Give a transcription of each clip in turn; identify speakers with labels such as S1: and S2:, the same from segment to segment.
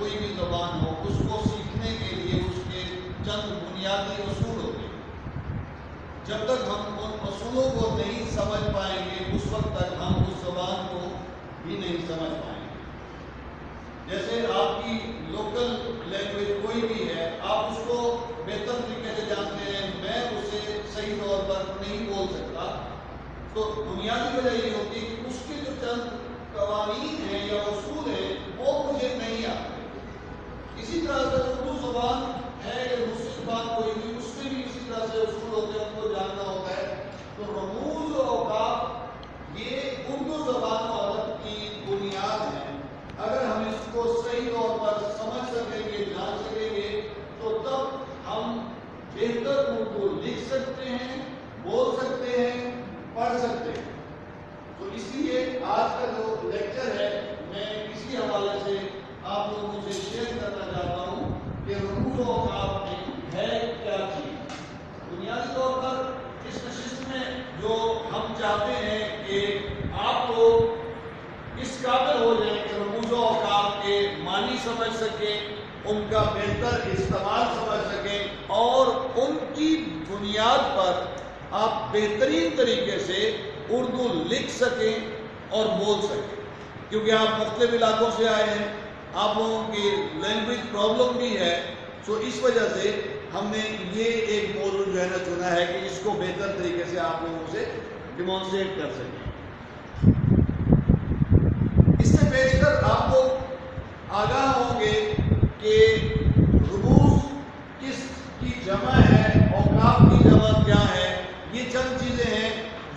S1: کوئی بھی زبان ہو، اس کو سیکھنے کے لیے اس کے چند بنیادی اصول ہوتے ہیں۔ جب تک ہم ان اصولوں کو نہیں سمجھ پائیں گے اس وقت تک ہم اس زبان کو بھی نہیں سمجھ پائیں گے۔ جیسے آپ کی لوکل لینگویج کوئی بھی ہے، آپ اس کو بہتر طریقے سے جانتے ہیں، میں اسے صحیح طور پر نہیں بول سکتا، تو بنیادی وجہ یہ ہوتی ہے کہ اس کے جو چند قوانین ہیں یا اصول ہیں وہ مجھے نہیں آتے۔ اسی طرح سے اردو زبان ہے یا دوسری زبان کوئی بھی، اس میں بھی اسی طرح سے اصول ہوتے ہیں، ان کو جاننا ہوتا ہے۔ تو رموز و اوقاف یہ اردو زبان و ادب کی بنیاد ہے۔ اگر ہم اس کو صحیح طور پر سمجھ سکیں گے، جان سکیں گے، تو تب ہم بہتر اردو لکھ سکتے ہیں، بول سکتے ہیں، پڑھ سکتے ہیں۔ تو اس لیے آج کا جو لیکچر ہے میں اسی حوالے سے آپ لوگوں سے شیئر کرنا چاہتا ہوں کہ رموز و اوقاف میں ہے کیا چیز۔ بنیادی طور پر اس نشست میں جو ہم چاہتے ہیں کہ آپ لوگ اس قابل ہو جائیں کہ رموز و اوقاف کے معنی سمجھ سکیں، ان کا بہتر استعمال سمجھ سکیں، اور ان کی بنیاد پر آپ بہترین طریقے سے اردو لکھ سکیں اور بول سکیں۔ کیونکہ آپ مختلف علاقوں سے آئے ہیں، آپ لوگوں کی لینگویج پرابلم بھی ہے، سو اس وجہ سے ہم نے یہ ایک موضوع جو ہے نا چنا ہے کہ اس کو بہتر طریقے سے آپ لوگوں سے ڈیمانسٹریٹ کر سکیں۔ اس سے پیش کر آپ لوگ آگاہ ہوں گے کہ رموز کس کی جمع ہے، اوقاف کی جمع کیا ہے۔ یہ چند چیزیں ہیں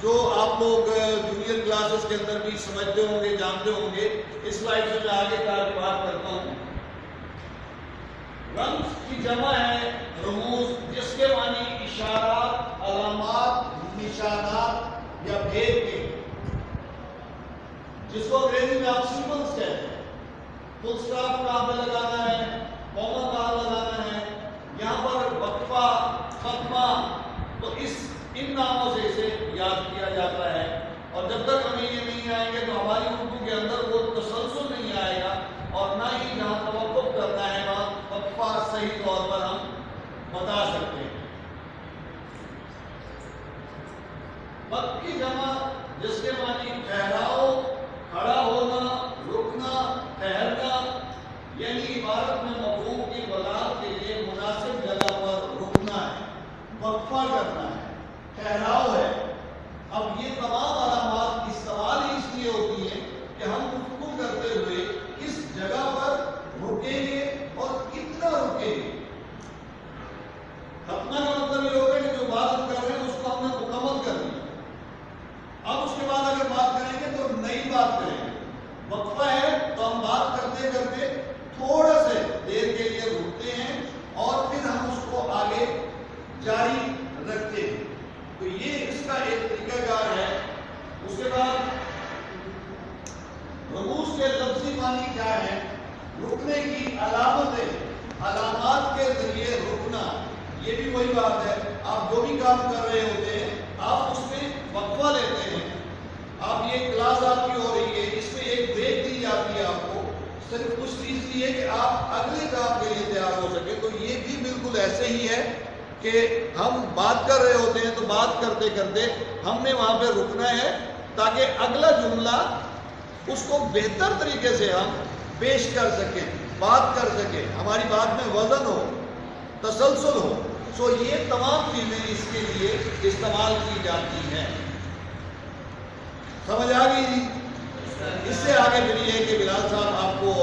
S1: جو آپ لوگ جونیئر کلاسز کے اندر بھی سمجھتے ہوں گے، جانتے ہوں گے۔ اس سلائیڈ سے میں آگے بات کرتا ہوں۔ رمز کی جمع ہے رموز، جس کے معنی اشارات، علامات، نشانات یا بھید کے، جس کو انگریزی میں آپ سمبلز کہتے ہیں۔ فل اسٹاپ کہاں پہ لگانا ہے، کوما کہاں لگانا ہے، یہاں پر وقفہ، ختمہ، تو ان ناموں سے اسے یاد کیا جاتا ہے۔ اور جب تک ہمیں یہ نہیں آئیں گے تو ہماری اردو کے اندر وہ تسلسل نہیں آئے گا، اور نہ ہی جہاں توقف کرنا ہے وہاں وقفہ صحیح طور پر ہم بتا سکتے ہیں۔ وقت کی جمع جس کے معنی ٹھہراؤ، کھڑا ہونا، رکنا، ٹھہرنا، یعنی عبارت میں مفہوم کی وضاحت کے لیے مناسب جگہ پر رکنا ہے، وقفہ کرنا ہے، ٹھہراؤ ہے۔ اب یہ تمام علامات استعمال ہی اس لیے ہوتی ہیں کہ ہم گفتگو کرتے ہوئے کس جگہ پر رکیں گے اور کتنا رکیں گے۔ ختمہ کا مطلب یہ ہوگا کہ جو بات ہم کر رہے ہیں اس کو ہم نے مکمل کر دیا، اب اس کے بعد اگر بات کریں گے تو نئی بات کریں گے۔ وقفہ ہے تو ہم بات کرتے کرتے تھوڑا سے دیر کے لیے رکتے ہیں اور پھر ہم اس کو آگے جاری رکھتے ہیں۔ تو یہ اس کا ایک طریقہ کار ہے۔ اس کے بعد رموز کے لفظی معنی کیا ہے؟ رکنے کی علامتیں، علامات کے ذریعے رکنا۔ یہ بھی وہی بات ہے، آپ جو بھی کام کر رہے ہوتے ہیں آپ اس میں وقفہ لیتے ہیں۔ آپ یہ کلاس آپ کی ہو رہی ہے، اس میں ایک بریک دی جاتی ہے آپ کو، صرف اس چیز لیے کہ آپ اگلے کام کے لیے تیار ہو سکے۔ تو یہ بھی بالکل ایسے ہی ہے کہ ہم بات کر رہے ہوتے ہیں تو بات کرتے کرتے ہم نے وہاں پہ رکنا ہے تاکہ اگلا جملہ اس کو بہتر طریقے سے ہم پیش کر سکیں، بات کر سکیں، ہماری بات میں وزن ہو، تسلسل ہو۔ سو یہ تمام چیزیں اس کے لیے استعمال کی جاتی ہیں۔ سمجھ آ گئی جی؟ اس سے آگے پھر یہ ہے کہ بلال صاحب آپ کو